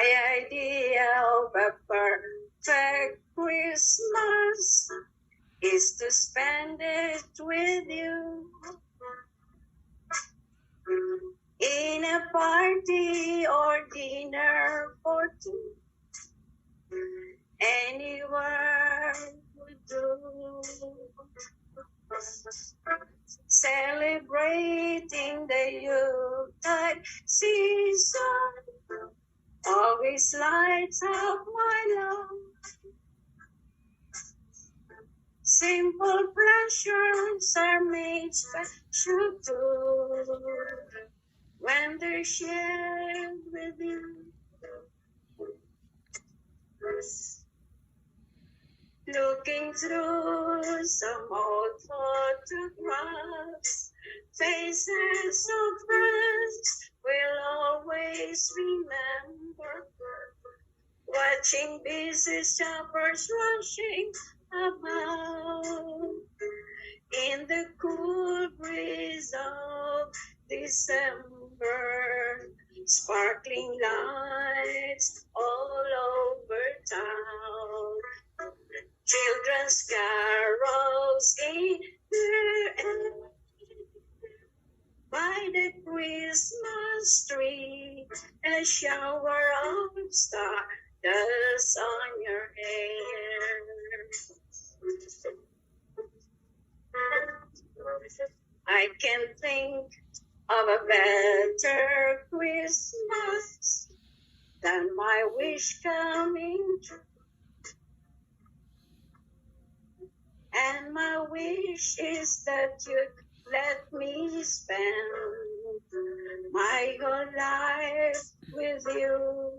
My idea of a perfect Christmas is to spend it with you in a party or dinner for two. Anywhere would do. Celebrating the Yuletide season always lights up my love. Simple pleasures are made special too when they're shared with you. Looking through some old photographs, faces of friends we'll always remember. Watching busy shoppers rushing about in the cool breeze of December, sparkling lights all over town. Children's carols in the air by the Christmas tree, a shower of stardust on your hair. I can't think of a better Christmas than my wish coming true. And my wish is that you let me spend my whole life with you.